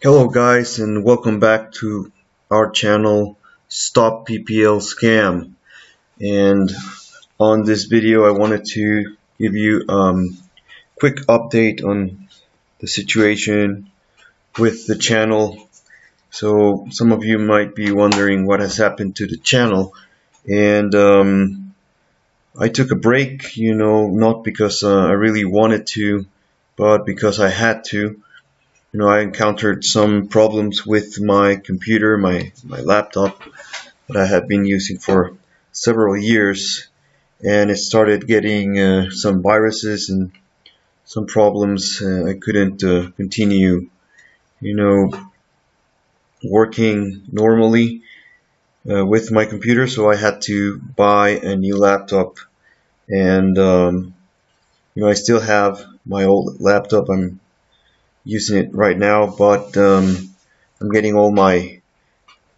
Hello guys, and welcome back to our channel Stop PPL Scam. And on this video I wanted to give you quick update on the situation with the channel. So some of you might be wondering what has happened to the channel, and I took a break, not because I really wanted to, but because I had to. I encountered some problems with my computer, my laptop that I had been using for several years, and it started getting some viruses and some problems. I couldn't continue, working normally with my computer, so I had to buy a new laptop. And I still have my old laptop. I'm using it right now, but I'm getting all my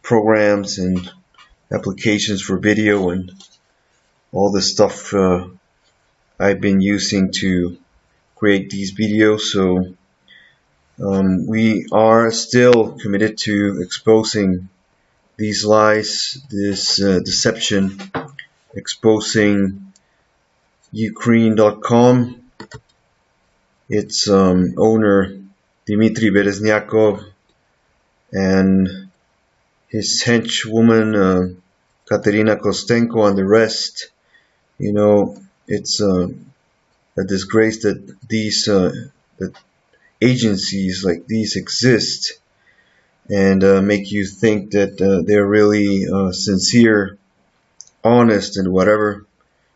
programs and applications for video and all the stuff I've been using to create these videos. So we are still committed to exposing these lies, this deception, exposing Ukraine.com, its owner Dmitry Berezniakov, and his henchwoman Katerina Kostenko, and the rest. It's a disgrace that these that agencies like these exist and make you think that they're really sincere, honest, and whatever,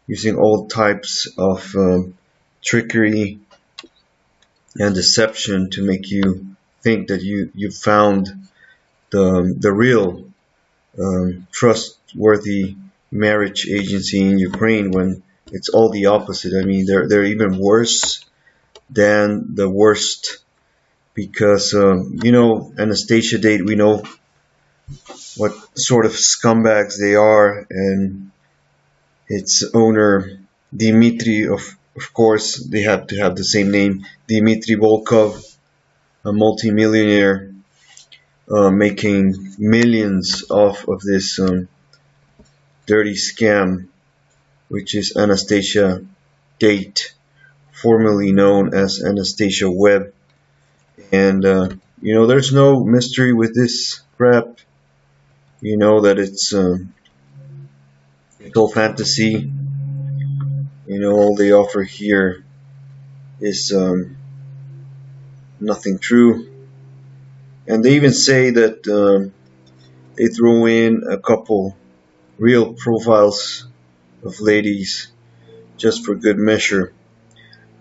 using all types of trickery and deception to make you think that you found the real trustworthy marriage agency in Ukraine, when it's all the opposite. I mean, they're even worse than the worst, because Anastasia Date, we know what sort of scumbags they are, and its owner Dmitry, of course they have to have the same name, Dmitry Volkov, a multimillionaire, making millions off of this dirty scam, which is Anastasia Date, formerly known as Anastasia Web. And there's no mystery with this crap. You know that it's all fantasy. All they offer here is nothing true. And they even say that they throw in a couple real profiles of ladies just for good measure.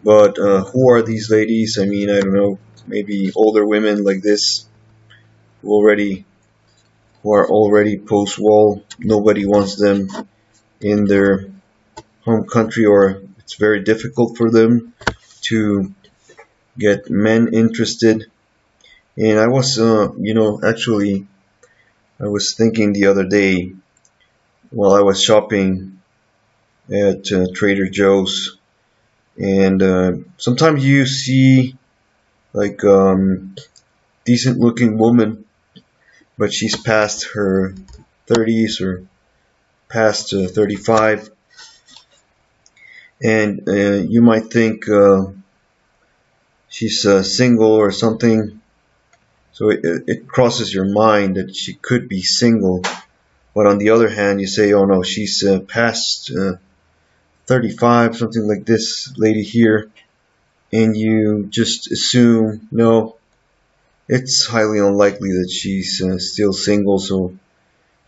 But who are these ladies? I mean, I don't know. Maybe older women like this who are already post-war. Nobody wants them in their home country, or it's very difficult for them to get men interested. And I was, actually, I was thinking the other day while I was shopping at Trader Joe's, and sometimes you see like decent looking woman, but she's past her 30s or past 35, and you might think she's single or something. So it crosses your mind that she could be single, but on the other hand, you say, oh no, she's past 35, something like this lady here, and you just assume, no, it's highly unlikely that she's still single. So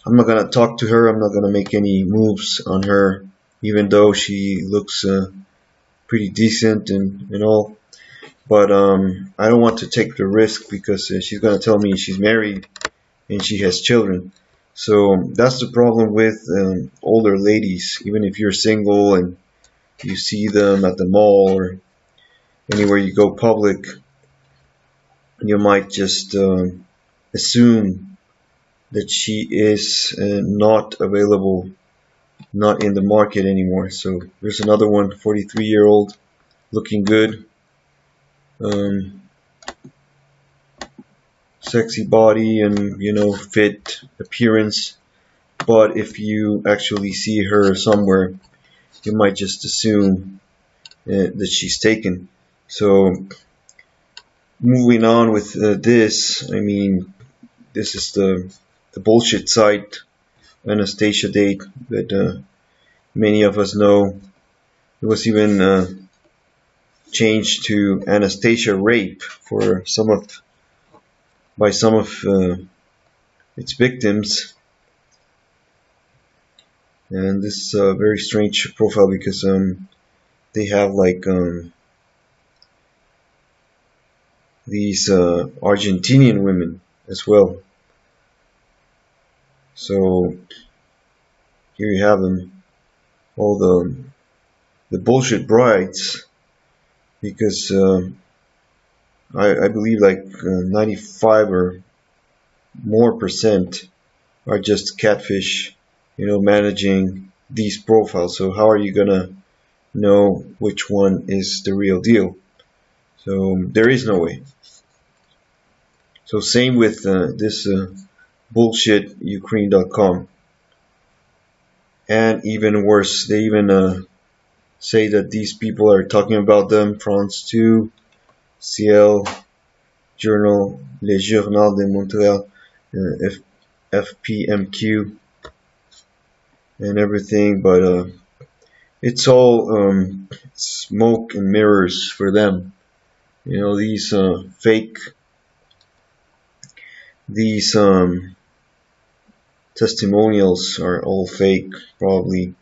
I'm not gonna talk to her. I'm not gonna make any moves on her, even though she looks pretty decent and all. But I don't want to take the risk, because she's gonna tell me she's married and she has children. So that's the problem with older ladies. Even if you're single and you see them at the mall or anywhere you go public, you might just assume that she is not available, not in the market anymore. So there's another one, 43-year-old, looking good. sexy body and, you know, fit appearance. But if you actually see her somewhere, you might just assume that she's taken. So moving on with this, I mean, this is the bullshit site, Anastasia Date, that many of us know. It was even changed to Anastasia Rape for by some of its victims. And this is a very strange profile because they have like these Argentinian women as well. So here you have them, all the bullshit brides, because I believe like 95 or more percent are just catfish, you know, managing these profiles. So how are you gonna know which one is the real deal? So there is no way. So same with this bullshit Ukraine.com, and even worse, they even say that these people are talking about them. France 2, Ciel, Journal, Le Journal de Montréal, FPMQ, and everything, but it's all smoke and mirrors for them. You know, these these testimonials are all fake, probably,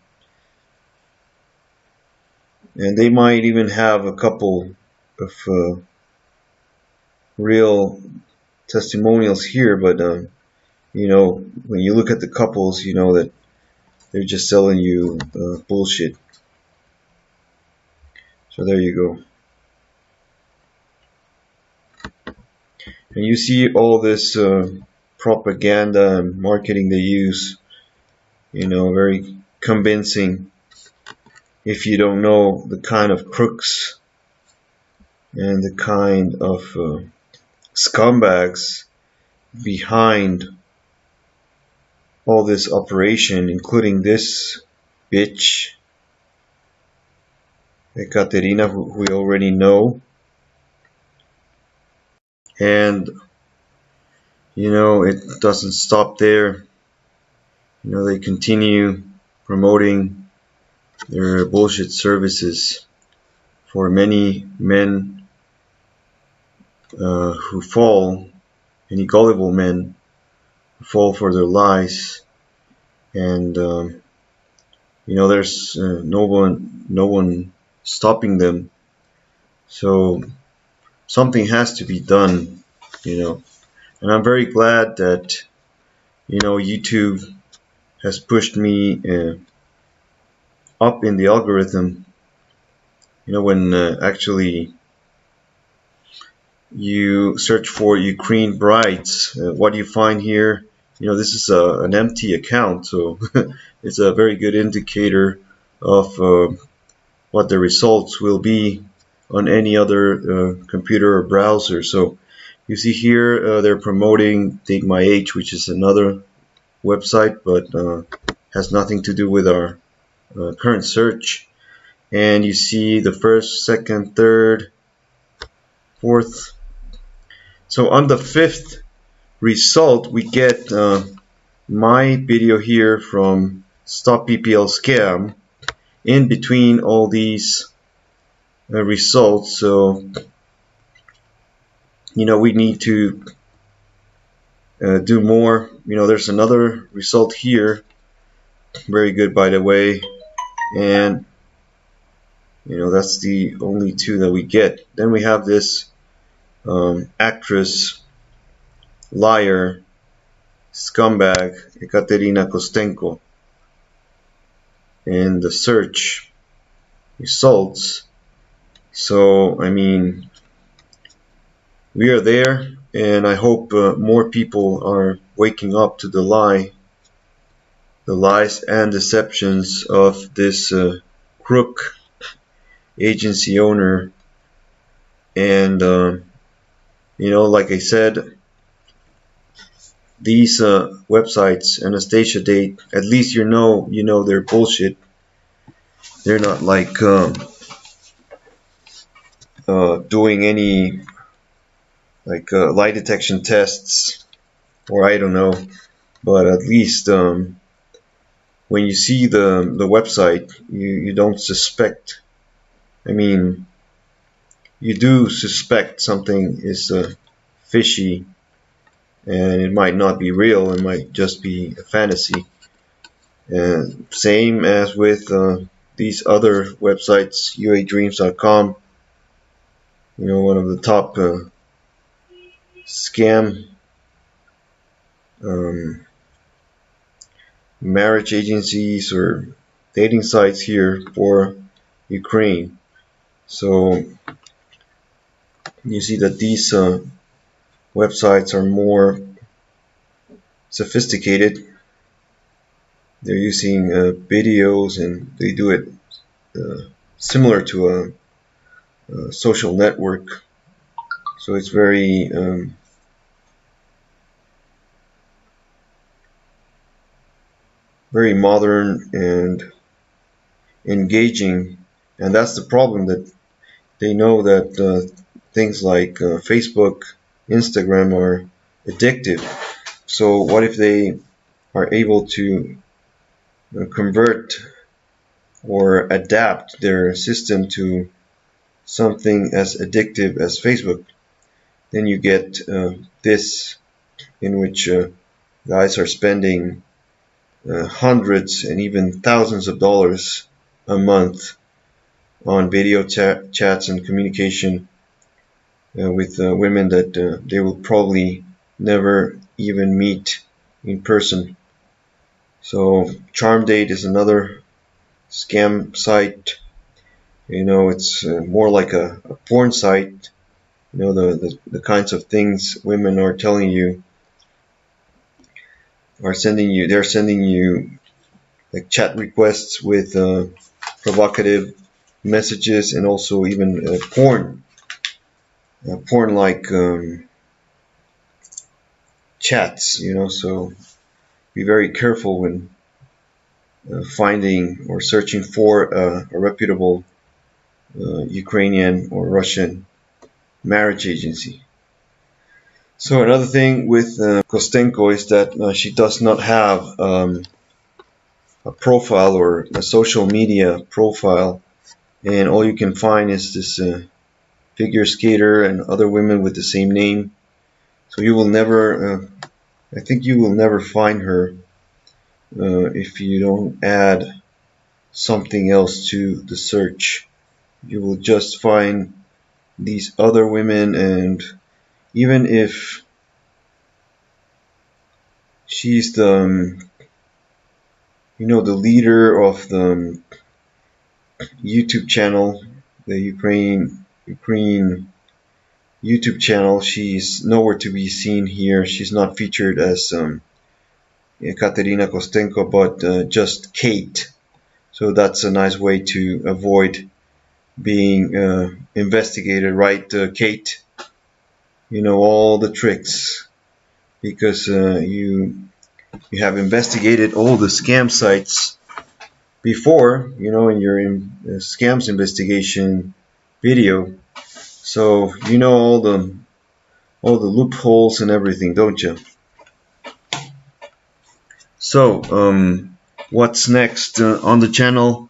and they might even have a couple of real testimonials here, but you know, when you look at the couples, you know that they're just selling you bullshit. So there you go. And you see all this propaganda and marketing they use, you know, very convincing if you don't know the kind of crooks and the kind of scumbags behind all this operation, including this bitch, Ekaterina, who we already know. And, you know, it doesn't stop there. You know, they continue promoting their bullshit services for many men who fall, many gullible men who fall for their lies. And, you know, there's no one stopping them. So something has to be done, you know. And I'm very glad that, you know, YouTube has pushed me up in the algorithm. You know, when actually you search for Ukraine brides, what do you find here? You know, this is an empty account, so it's a very good indicator of what the results will be on any other computer or browser. So you see here they're promoting Date My Age, which is another website, but has nothing to do with our current search. And you see the first, second, third, fourth. So on the fifth result, we get my video here from Stop PPL Scam in between all these results. So, you know, we need to do more. You know, there's another result here, very good, by the way, and you know, that's the only two that we get. Then we have this actress, liar, scumbag, Ekaterina Kostenko, and the search results. So, I mean, we are there, and I hope more people are waking up to the lies and deceptions of this crook agency owner. And you know, like I said, these websites, Anastasia Date, at least you know they're bullshit. They're not like doing any like lie detection tests, or I don't know. But at least when you see the website, you don't suspect. I mean, you do suspect something is fishy, and it might not be real. It might just be a fantasy. And same as with these other websites, UADreams.com. One of the top scam um, marriage agencies or dating sites here for Ukraine. So you see that these websites are more sophisticated. They're using videos, and they do it similar to a social network. So it's very modern and engaging. And that's the problem, that they know that things like Facebook, Instagram are addictive. So what if they are able to convert or adapt their system to something as addictive as Facebook? Then you get this, in which guys are spending hundreds and even thousands of dollars a month on video chats and communication with women that they will probably never even meet in person. So CharmDate is another scam site. It's more like a porn site. The kinds of things women are telling you, they're sending you like chat requests with provocative messages, and also even porn like chats. So be very careful when finding or searching for a reputable Ukrainian or Russian marriage agency. So another thing with Kostenko is that she does not have a profile or a social media profile, and all you can find is this figure skater and other women with the same name. So you will never, I think you will never find her if you don't add something else to the search. You will just find these other women, and even if she's the leader of the YouTube channel, the Ukraine YouTube channel, she's nowhere to be seen here. She's not featured as Katerina Kostenko, but just Kate. So that's a nice way to avoid being investigated, right, Kate? You know all the tricks, because you have investigated all the scam sites before, in your scams investigation video. So you know all the loopholes and everything, don't you? So what's next on the channel?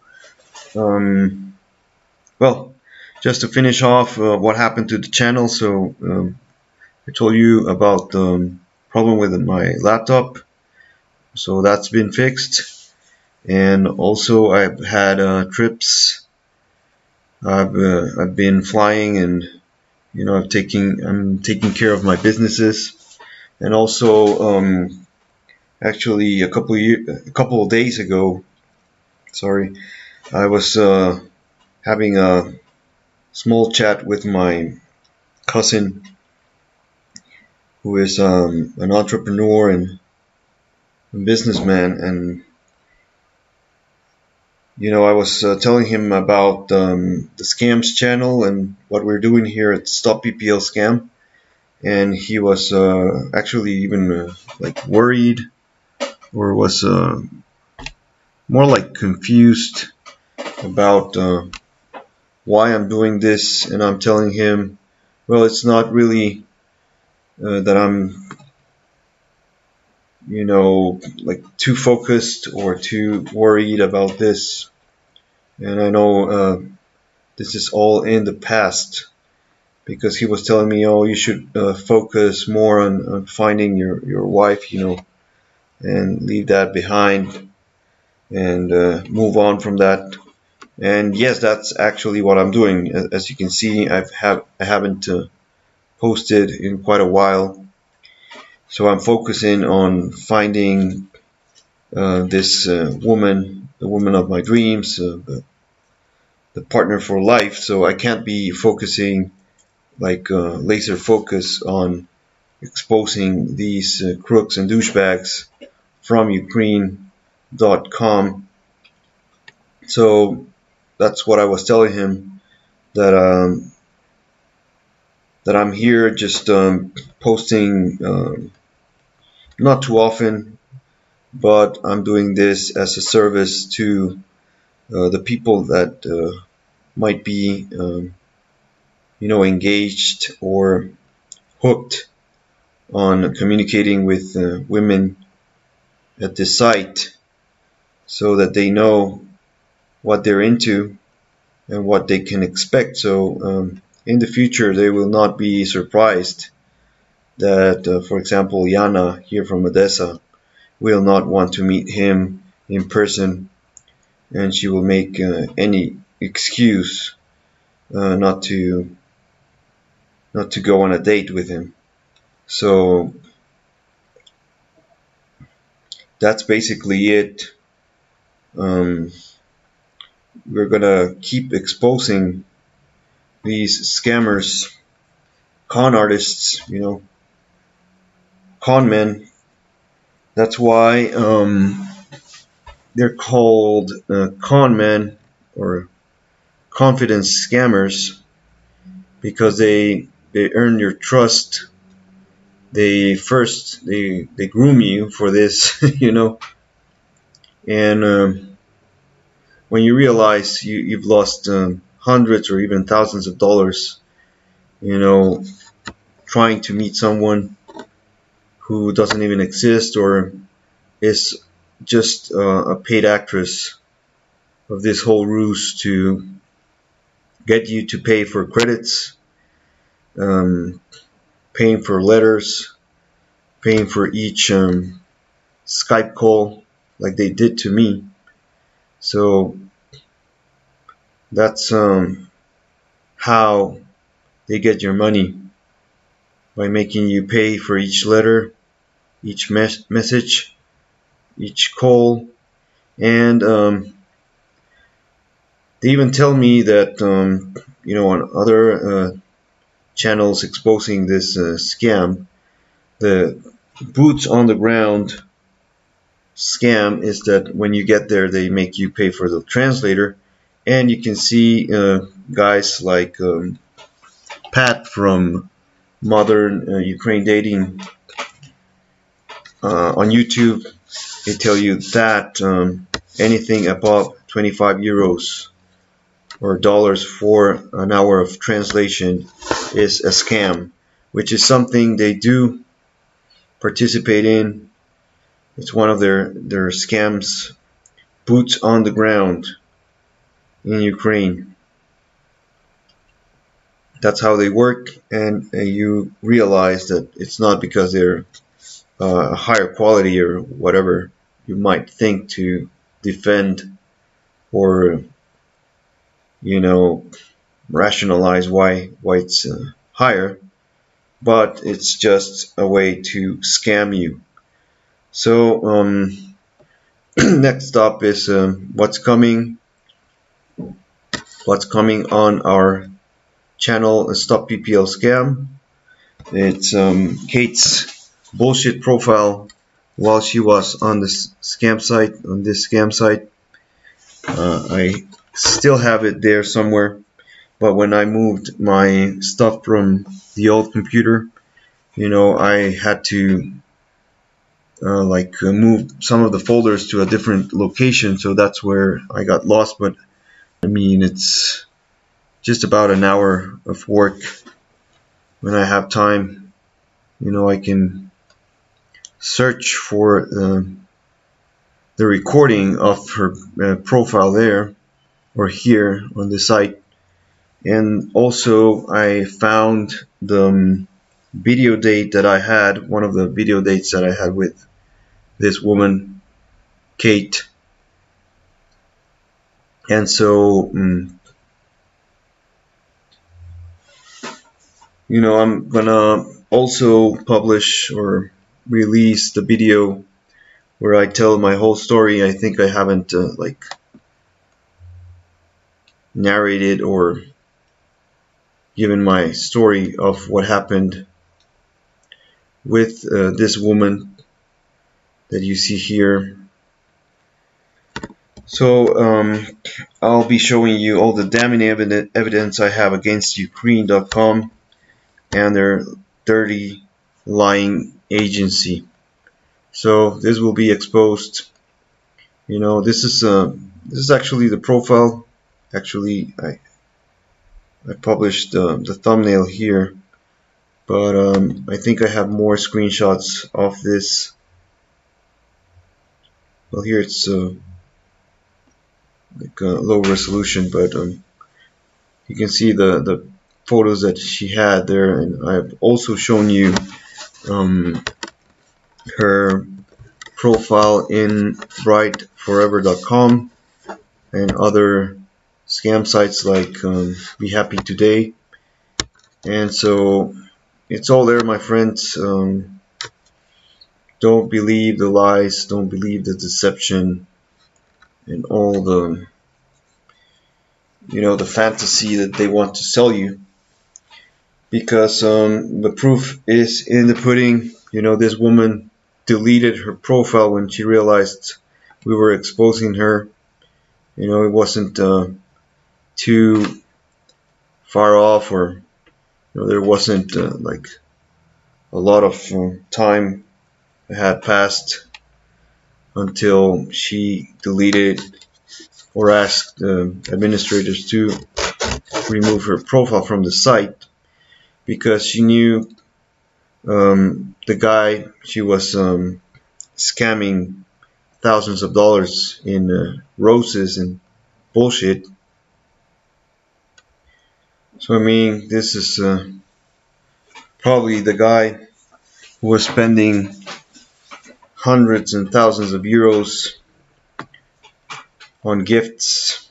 Well, just to finish off what happened to the channel. So I told you about the problem with my laptop. So that's been fixed. And also I've had trips. I've been flying, and I'm taking care of my businesses. And also actually a couple of days ago, sorry, I was having a small chat with my cousin, who is an entrepreneur and a businessman, and I was telling him about the scams channel and what we're doing here at Stop PPL Scam. and he was actually even like worried, or was more like confused about why I'm doing this. And I'm telling him, well, it's not really that I'm, like too focused or too worried about this. And I know this is all in the past, because he was telling me, oh, you should focus more on finding your wife, and leave that behind, and move on from that. And yes, that's actually what I'm doing. As you can see, I haven't posted in quite a while, so I'm focusing on finding this woman, the woman of my dreams, the partner for life. So I can't be focusing like laser focus on exposing these crooks and douchebags from Ukraine.com. So that's what I was telling him, that I'm here just posting not too often, but I'm doing this as a service to the people that might be engaged or hooked on communicating with women at this site, so that they know what they're into and what they can expect. So in the future, they will not be surprised that, for example, Yana here from Odessa will not want to meet him in person, and she will make any excuse not to go on a date with him. So that's basically it. We're gonna keep exposing these scammers, con artists, con men. That's why they're called con men, or confidence scammers, because they earn your trust. They groom you for this, and when you realize you've lost hundreds or even thousands of dollars, trying to meet someone who doesn't even exist, or is just a paid actress of this whole ruse to get you to pay for credits, paying for letters, paying for each Skype call, like they did to me. So that's how they get your money, by making you pay for each letter, each message, each call. And they even tell me that on other channels exposing this scam, the boots on the ground scam is that when you get there, they make you pay for the translator. And you can see guys like Pat from Modern Ukraine Dating on YouTube. They tell you that anything above 25 euros or dollars for an hour of translation is a scam, which is something they do participate in. It's one of their scams, boots on the ground in Ukraine. That's how they work, and you realize that it's not because they're higher quality or whatever you might think to defend or rationalize why it's higher, but it's just a way to scam you. So next up is what's coming on our channel, Stop PPL Scam. It's Kate's bullshit profile while she was on this scam site. I still have it there somewhere, but when I moved my stuff from the old computer, I had to move some of the folders to a different location, so that's where I got lost. But I mean, it's just about an hour of work. When I have time, I can search for the recording of her profile there or here on the site. And also I found the video date that I had, one of the video dates that I had with this woman, Kate. And so, I'm gonna also publish or release the video where I tell my whole story. I think I haven't narrated or given my story of what happened with this woman that you see here. So I'll be showing you all the damning evidence I have against Ukraine.com and their dirty lying agency. So this will be exposed. This is actually the profile. Actually, I published the thumbnail here, but I think I have more screenshots of this. Well, here it's low resolution, but you can see the photos that she had there, and I've also shown you her profile in brightforever.com and other scam sites like Be Happy Today. And so it's all there, my friends. Don't believe the lies, don't believe the deception and all the the fantasy that they want to sell you, because the proof is in the pudding. This woman deleted her profile when she realized we were exposing her. It wasn't too far off, or there wasn't like a lot of time had passed until she deleted or asked administrators to remove her profile from the site, because she knew the guy she was scamming thousands of dollars in roses and bullshit. So I mean, this is probably the guy who was spending hundreds and thousands of euros on gifts,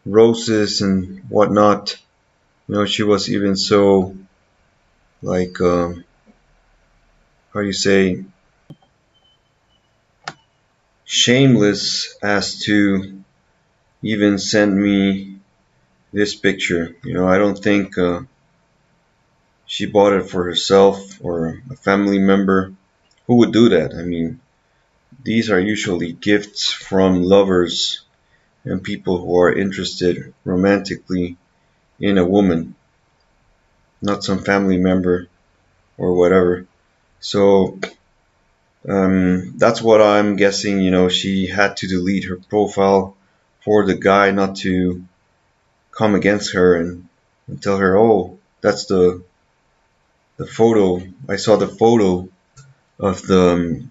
roses and whatnot. She was even so how do you say, shameless as to even send me this picture. I don't think she bought it for herself or a family member. Who would do that? I mean, these are usually gifts from lovers and people who are interested romantically in a woman, not some family member or whatever. So that's what I'm guessing. She had to delete her profile for the guy not to come against her and tell her, oh, that's the photo. I saw the photo of the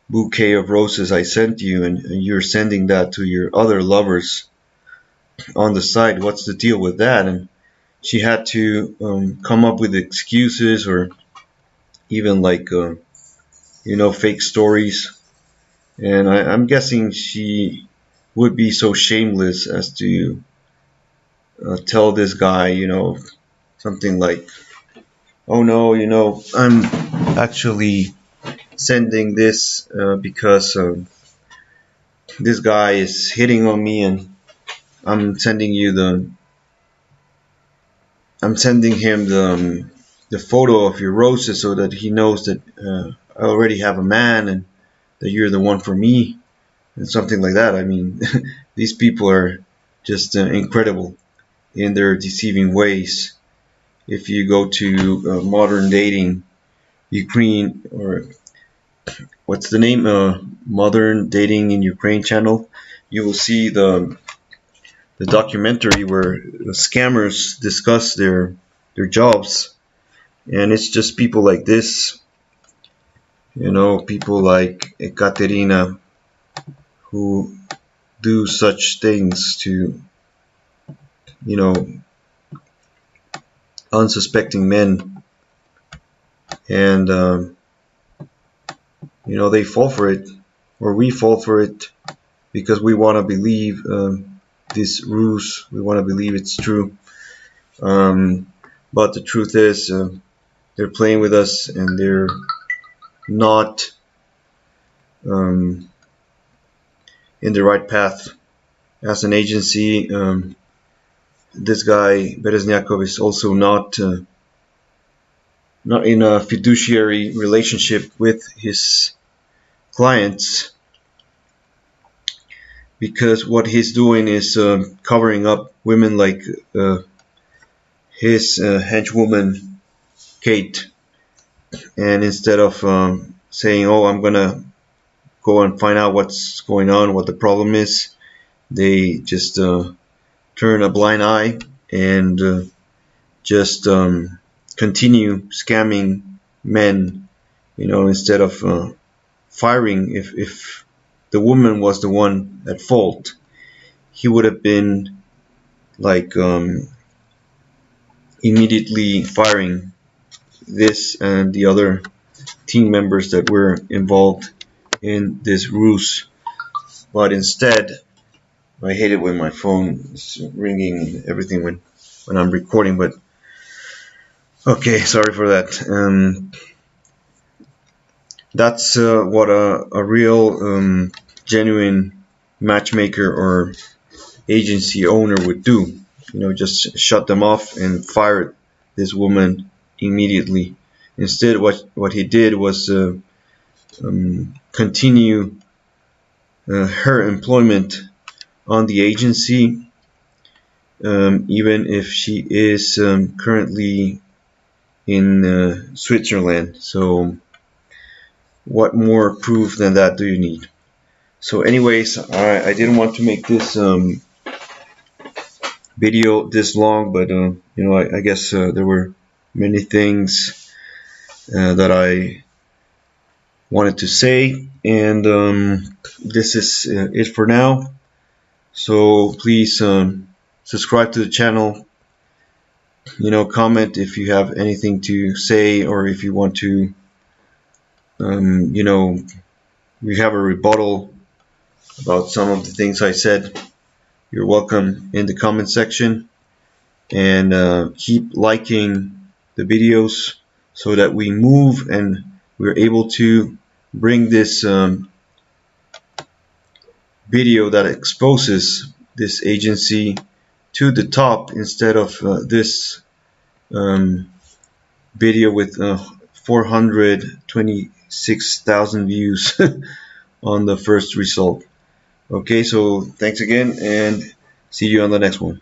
bouquet of roses I sent you, and you're sending that to your other lovers on the side. What's the deal with that? And she had to come up with excuses, or even fake stories. And I'm guessing she would be so shameless as to tell this guy, something like, oh no, I'm actually sending this because this guy is hitting on me, and I'm sending him the photo of your roses so that he knows that I already have a man and that you're the one for me, and something like that. I mean, these people are just incredible in their deceiving ways. if you go to modern dating Ukraine, or what's the name, modern dating in Ukraine channel, you will see the documentary where the scammers discuss their jobs, and it's just people like this, people like Ekaterina, who do such things to, you know, unsuspecting men, and they fall for it, or we fall for it, because we want to believe this ruse. We want to believe it's true, but the truth is, they're playing with us, and they're not in the right path. As an agency, this guy Berezniakov is also not in a fiduciary relationship with his clients, because what he's doing is covering up women like his henchwoman Kate, and instead of saying, "Oh, I'm gonna go and find out what's going on, what the problem is," they just turn a blind eye and just continue scamming men, instead of firing. If the woman was the one at fault, he would have been like immediately firing this and the other team members that were involved in this ruse. But instead, I hate it when my phone is ringing and everything when I'm recording, but okay, sorry for that. That's what a real genuine matchmaker or agency owner would do. Just shut them off and fire this woman immediately. Instead, what he did was continue her employment on the agency, even if she is currently in Switzerland. So what more proof than that do you need? So anyways, I didn't want to make this video this long, but I guess there were many things that I wanted to say, and this is it for now. So please subscribe to the channel, comment if you have anything to say, or if you want to we have a rebuttal about some of the things I said. You're welcome in the comment section, and keep liking the videos so that we move and we're able to bring this video that exposes this agency to the top, instead of this video with 426,000 views on the first result. Okay, so thanks again, and see you on the next one.